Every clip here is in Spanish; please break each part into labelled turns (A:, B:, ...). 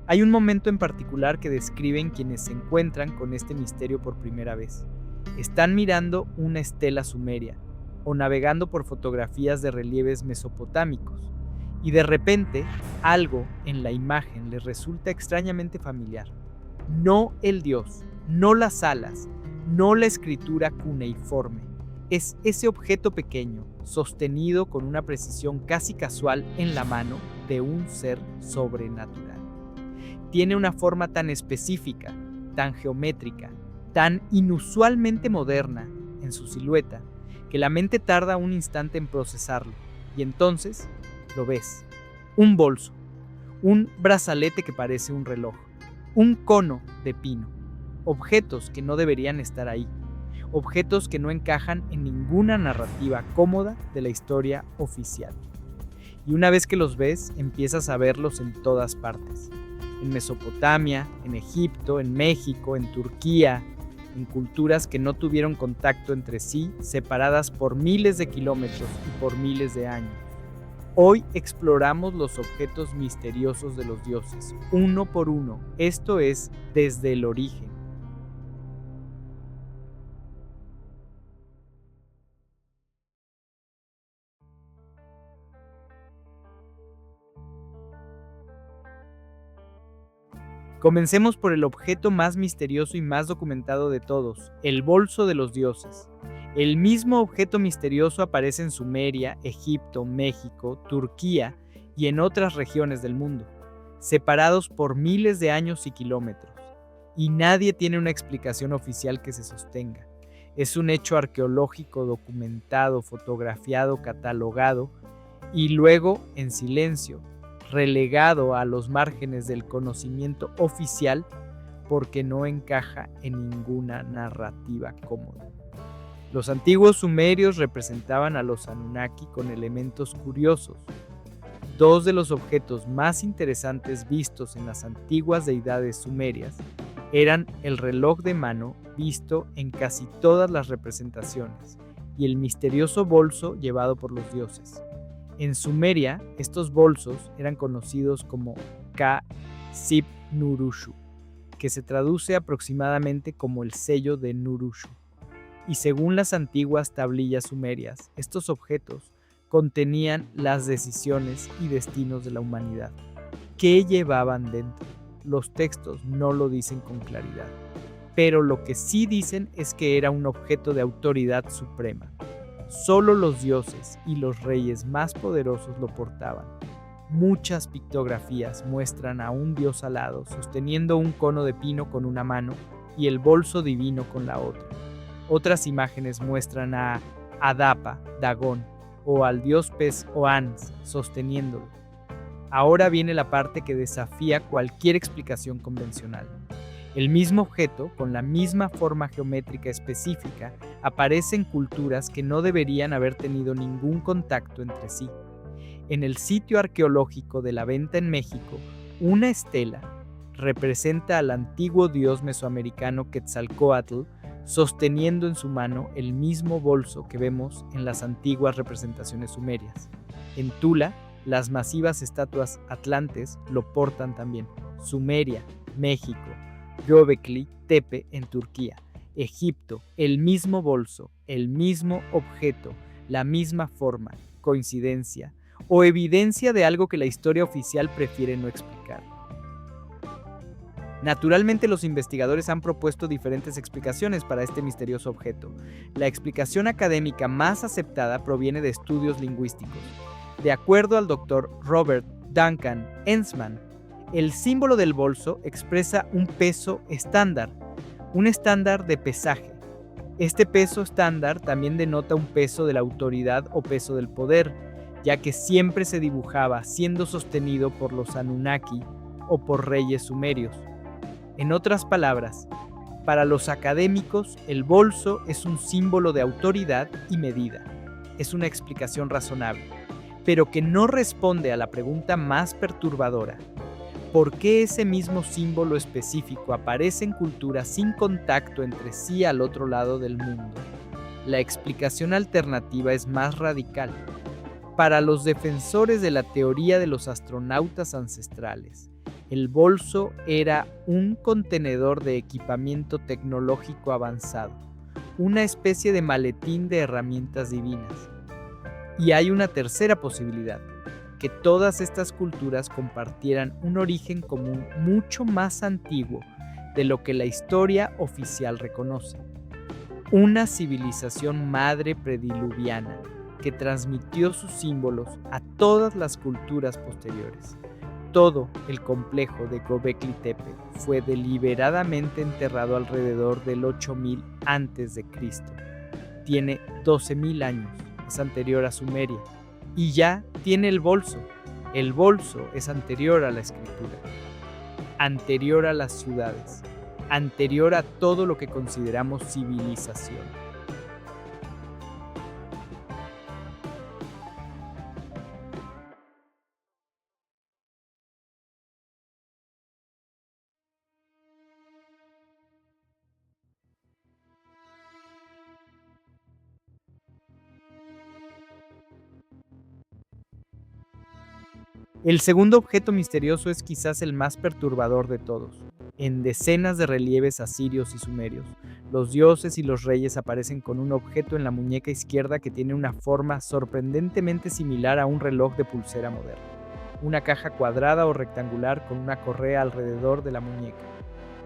A: Hay un momento en particular que describen quienes se encuentran con este misterio por primera vez. Están mirando una estela sumeria o navegando por fotografías de relieves mesopotámicos y de repente algo en la imagen les resulta extrañamente familiar. No el dios, no las alas, no la escritura cuneiforme. Es ese objeto pequeño, sostenido con una precisión casi casual en la mano de un ser sobrenatural. Tiene una forma tan específica, tan geométrica, tan inusualmente moderna en su silueta, que la mente tarda un instante en procesarlo. Y entonces lo ves. Un bolso, un brazalete que parece un reloj, un cono de pino, objetos que no deberían estar ahí, objetos que no encajan en ninguna narrativa cómoda de la historia oficial. Y una vez que los ves, empiezas a verlos en todas partes. En Mesopotamia, en Egipto, en México, en Turquía, en culturas que no tuvieron contacto entre sí, separadas por miles de kilómetros y por miles de años. Hoy exploramos los objetos misteriosos de los dioses, uno por uno, esto es, desde el origen. Comencemos por el objeto más misterioso y más documentado de todos, el bolso de los dioses. El mismo objeto misterioso aparece en Sumeria, Egipto, México, Turquía y en otras regiones del mundo, separados por miles de años y kilómetros. Y nadie tiene una explicación oficial que se sostenga. Es un hecho arqueológico documentado, fotografiado, catalogado y luego, en silencio, relegado a los márgenes del conocimiento oficial porque no encaja en ninguna narrativa cómoda. Los antiguos sumerios representaban a los Anunnaki con elementos curiosos. Dos de los objetos más interesantes vistos en las antiguas deidades sumerias eran el reloj de mano visto en casi todas las representaciones y el misterioso bolso llevado por los dioses. En Sumeria, estos bolsos eran conocidos como Ka-Sip-Nurushu, que se traduce aproximadamente como el sello de Nurushu. Y según las antiguas tablillas sumerias, estos objetos contenían las decisiones y destinos de la humanidad. ¿Qué llevaban dentro? Los textos no lo dicen con claridad, pero lo que sí dicen es que era un objeto de autoridad suprema. Solo los dioses y los reyes más poderosos lo portaban. Muchas pictografías muestran a un dios alado sosteniendo un cono de pino con una mano y el bolso divino con la otra. Otras imágenes muestran a Adapa, Dagón, o al dios pez Oannes sosteniéndolo. Ahora viene la parte que desafía cualquier explicación convencional. El mismo objeto, con la misma forma geométrica específica, aparece en culturas que no deberían haber tenido ningún contacto entre sí. En el sitio arqueológico de la Venta en México, una estela representa al antiguo dios mesoamericano Quetzalcóatl sosteniendo en su mano el mismo bolso que vemos en las antiguas representaciones sumerias. En Tula, las masivas estatuas atlantes lo portan también. Sumeria, México, Göbekli Tepe en Turquía, Egipto, el mismo bolso, el mismo objeto, la misma forma, coincidencia o evidencia de algo que la historia oficial prefiere no explicar. Naturalmente, los investigadores han propuesto diferentes explicaciones para este misterioso objeto. La explicación académica más aceptada proviene de estudios lingüísticos. De acuerdo al doctor Robert Duncan Ensman, el símbolo del bolso expresa un peso estándar, un estándar de pesaje. Este peso estándar también denota un peso de la autoridad o peso del poder, ya que siempre se dibujaba siendo sostenido por los Anunnaki o por reyes sumerios. En otras palabras, para los académicos, el bolso es un símbolo de autoridad y medida. Es una explicación razonable, pero que no responde a la pregunta más perturbadora. ¿Por qué ese mismo símbolo específico aparece en culturas sin contacto entre sí al otro lado del mundo? La explicación alternativa es más radical. Para los defensores de la teoría de los astronautas ancestrales, el bolso era un contenedor de equipamiento tecnológico avanzado, una especie de maletín de herramientas divinas. Y hay una tercera posibilidad, que todas estas culturas compartieran un origen común mucho más antiguo de lo que la historia oficial reconoce. Una civilización madre prediluviana que transmitió sus símbolos a todas las culturas posteriores. Todo el complejo de Göbekli Tepe fue deliberadamente enterrado alrededor del 8000 a.C. Tiene 12.000 años, es anterior a Sumeria. Y ya tiene el bolso. El bolso es anterior a la escritura, anterior a las ciudades, anterior a todo lo que consideramos civilización. El segundo objeto misterioso es quizás el más perturbador de todos. En decenas de relieves asirios y sumerios, los dioses y los reyes aparecen con un objeto en la muñeca izquierda que tiene una forma sorprendentemente similar a un reloj de pulsera moderno. Una caja cuadrada o rectangular con una correa alrededor de la muñeca.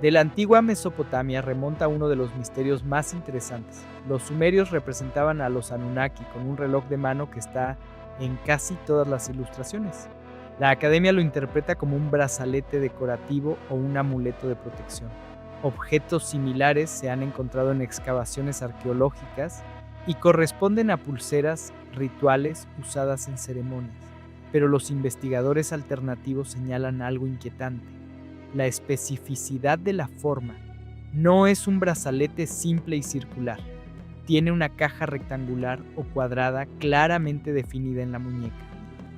A: De la antigua Mesopotamia remonta uno de los misterios más interesantes. Los sumerios representaban a los Anunnaki con un reloj de mano que está en casi todas las ilustraciones. La academia lo interpreta como un brazalete decorativo o un amuleto de protección. Objetos similares se han encontrado en excavaciones arqueológicas y corresponden a pulseras rituales usadas en ceremonias. Pero los investigadores alternativos señalan algo inquietante: la especificidad de la forma. No es un brazalete simple y circular. Tiene una caja rectangular o cuadrada claramente definida en la muñeca.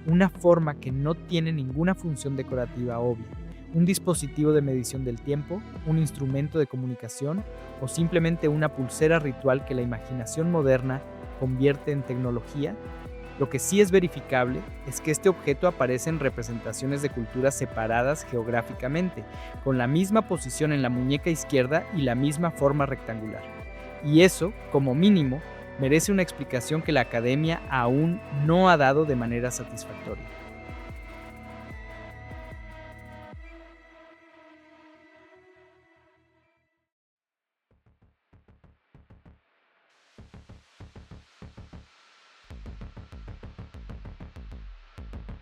A: Una forma que no tiene ninguna función decorativa obvia. Un dispositivo de medición del tiempo, un instrumento de comunicación o simplemente una pulsera ritual que la imaginación moderna convierte en tecnología. Lo que sí es verificable es que este objeto aparece en representaciones de culturas separadas geográficamente, con la misma posición en la muñeca izquierda y la misma forma rectangular. Y eso, como mínimo, merece una explicación que la academia aún no ha dado de manera satisfactoria.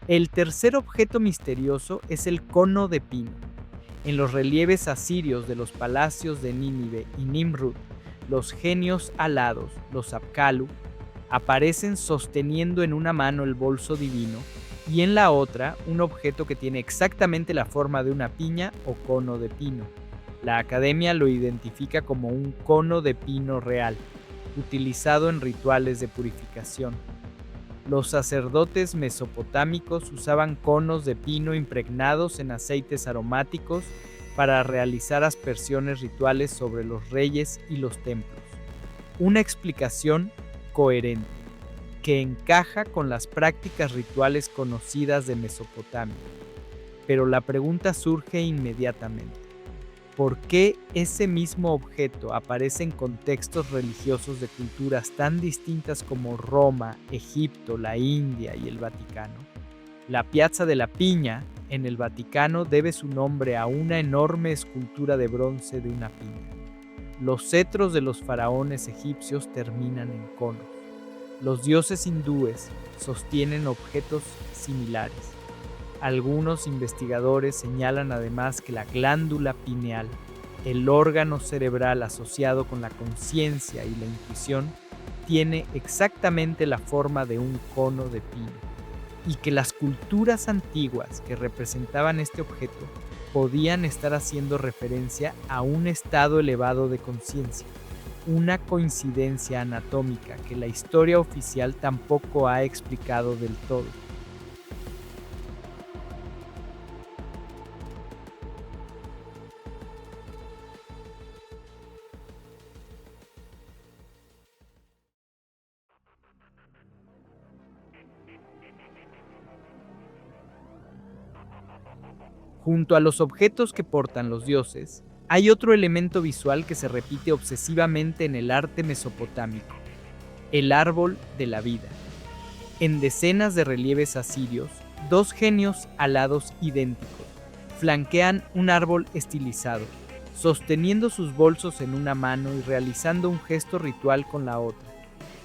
A: El tercer objeto misterioso es el cono de pino. En los relieves asirios de los palacios de Nínive y Nimrud, los genios alados, los Apkallu, aparecen sosteniendo en una mano el bolso divino y en la otra un objeto que tiene exactamente la forma de una piña o cono de pino. La academia lo identifica como un cono de pino real, utilizado en rituales de purificación. Los sacerdotes mesopotámicos usaban conos de pino impregnados en aceites aromáticos para realizar aspersiones rituales sobre los reyes y los templos. Una explicación coherente, que encaja con las prácticas rituales conocidas de Mesopotamia. Pero la pregunta surge inmediatamente: ¿por qué ese mismo objeto aparece en contextos religiosos de culturas tan distintas como Roma, Egipto, la India y el Vaticano? La Piazza de la Piña, en el Vaticano, debe su nombre a una enorme escultura de bronce de una piña. Los cetros de los faraones egipcios terminan en conos. Los dioses hindúes sostienen objetos similares. Algunos investigadores señalan además que la glándula pineal, el órgano cerebral asociado con la conciencia y la intuición, tiene exactamente la forma de un cono de pino, y que las culturas antiguas que representaban este objeto podían estar haciendo referencia a un estado elevado de conciencia, una coincidencia anatómica que la historia oficial tampoco ha explicado del todo. Junto a los objetos que portan los dioses, hay otro elemento visual que se repite obsesivamente en el arte mesopotámico: el árbol de la vida. En decenas de relieves asirios, dos genios alados idénticos flanquean un árbol estilizado, sosteniendo sus bolsos en una mano y realizando un gesto ritual con la otra.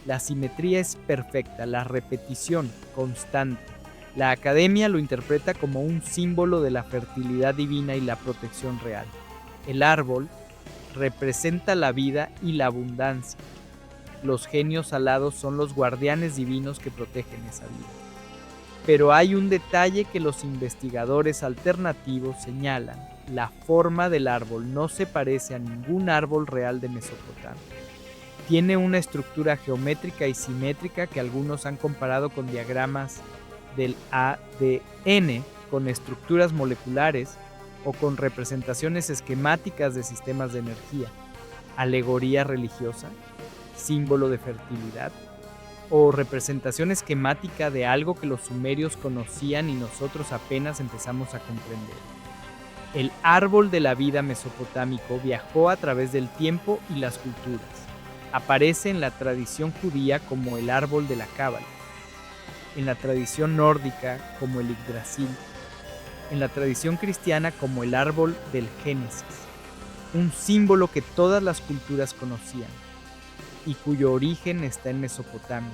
A: La simetría es perfecta, la repetición constante. La academia lo interpreta como un símbolo de la fertilidad divina y la protección real. El árbol representa la vida y la abundancia. Los genios alados son los guardianes divinos que protegen esa vida. Pero hay un detalle que los investigadores alternativos señalan: la forma del árbol no se parece a ningún árbol real de Mesopotamia. Tiene una estructura geométrica y simétrica que algunos han comparado con diagramas del ADN, con estructuras moleculares o con representaciones esquemáticas de sistemas de energía. Alegoría religiosa, símbolo de fertilidad, o representación esquemática de algo que los sumerios conocían y nosotros apenas empezamos a comprender. El árbol de la vida mesopotámico viajó a través del tiempo y las culturas. Aparece en la tradición judía como el árbol de la cábala, en la tradición nórdica como el Yggdrasil, en la tradición cristiana como el árbol del Génesis, un símbolo que todas las culturas conocían y cuyo origen está en Mesopotamia.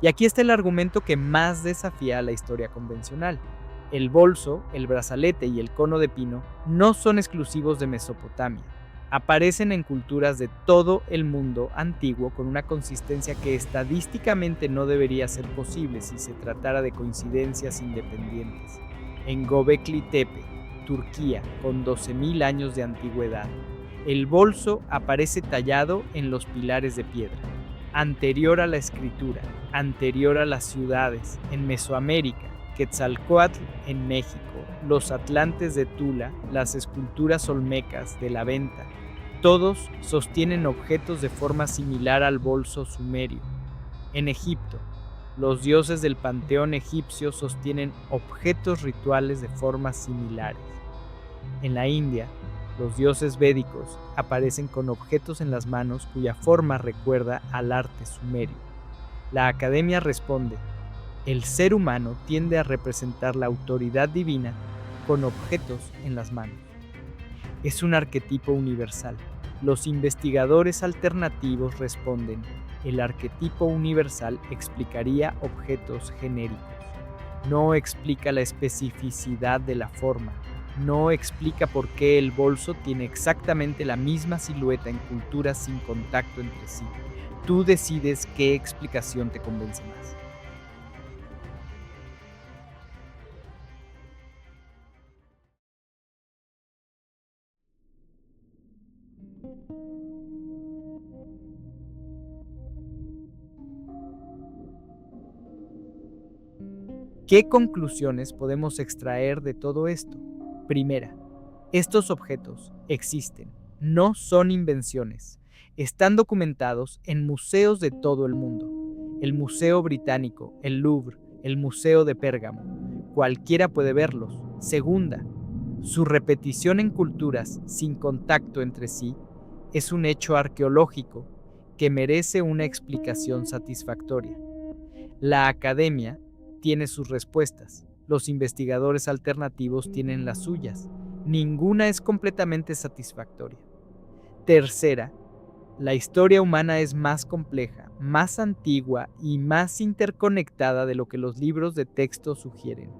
A: Y aquí está el argumento que más desafía a la historia convencional. El bolso, el brazalete y el cono de pino no son exclusivos de Mesopotamia. Aparecen en culturas de todo el mundo antiguo con una consistencia que estadísticamente no debería ser posible si se tratara de coincidencias independientes. En Göbekli Tepe, Turquía, con 12.000 años de antigüedad, el bolso aparece tallado en los pilares de piedra. Anterior a la escritura, anterior a las ciudades, en Mesoamérica, Quetzalcóatl en México, los atlantes de Tula, las esculturas olmecas de la Venta, todos sostienen objetos de forma similar al bolso sumerio. En Egipto, los dioses del panteón egipcio sostienen objetos rituales de formas similares. En la India, los dioses védicos aparecen con objetos en las manos cuya forma recuerda al arte sumerio. La academia responde: el ser humano tiende a representar la autoridad divina con objetos en las manos. Es un arquetipo universal. Los investigadores alternativos responden: el arquetipo universal explicaría objetos genéricos. No explica la especificidad de la forma. No explica por qué el bolso tiene exactamente la misma silueta en culturas sin contacto entre sí. Tú decides qué explicación te convence más. ¿Qué conclusiones podemos extraer de todo esto? Primera, estos objetos existen, no son invenciones. Están documentados en museos de todo el mundo. El Museo Británico, el Louvre, el Museo de Pérgamo. Cualquiera puede verlos. Segunda, su repetición en culturas sin contacto entre sí es un hecho arqueológico que merece una explicación satisfactoria. La academia tiene sus respuestas, los investigadores alternativos tienen las suyas. Ninguna es completamente satisfactoria. Tercera, la historia humana es más compleja, más antigua y más interconectada de lo que los libros de texto sugieren.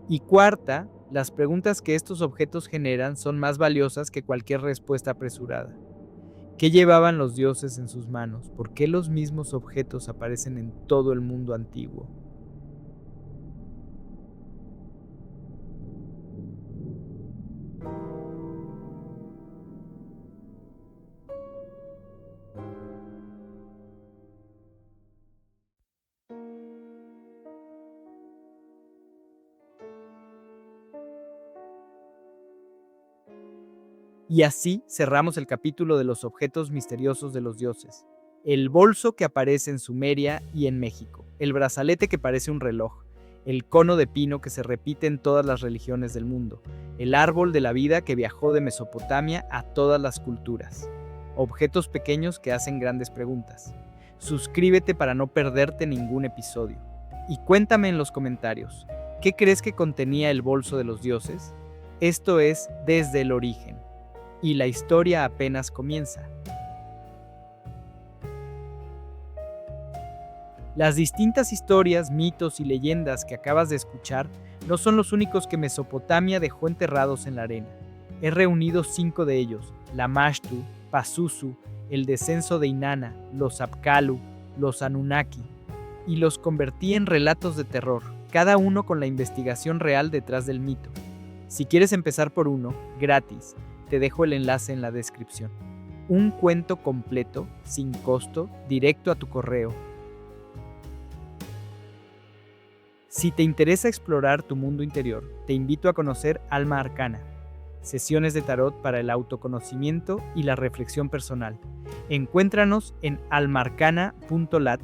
A: Y cuarta, las preguntas que estos objetos generan son más valiosas que cualquier respuesta apresurada. ¿Qué llevaban los dioses en sus manos? ¿Por qué los mismos objetos aparecen en todo el mundo antiguo? Y así cerramos el capítulo de los objetos misteriosos de los dioses. El bolso que aparece en Sumeria y en México, el brazalete que parece un reloj, el cono de pino que se repite en todas las religiones del mundo, el árbol de la vida que viajó de Mesopotamia a todas las culturas. Objetos pequeños que hacen grandes preguntas. Suscríbete para no perderte ningún episodio. Y cuéntame en los comentarios, ¿qué crees que contenía el bolso de los dioses? Esto es Desde el Origen. Y la historia apenas comienza. Las distintas historias, mitos y leyendas que acabas de escuchar no son los únicos que Mesopotamia dejó enterrados en la arena. He reunido 5 de ellos: Lamashtu, Pazuzu, el descenso de Inanna, los Apkallu, los Anunnaki, y los convertí en relatos de terror, cada uno con la investigación real detrás del mito. Si quieres empezar por uno, gratis, te dejo el enlace en la descripción. Un cuento completo, sin costo, directo a tu correo. Si te interesa explorar tu mundo interior, te invito a conocer Alma Arcana, sesiones de tarot para el autoconocimiento y la reflexión personal. Encuéntranos en almaarcana.lat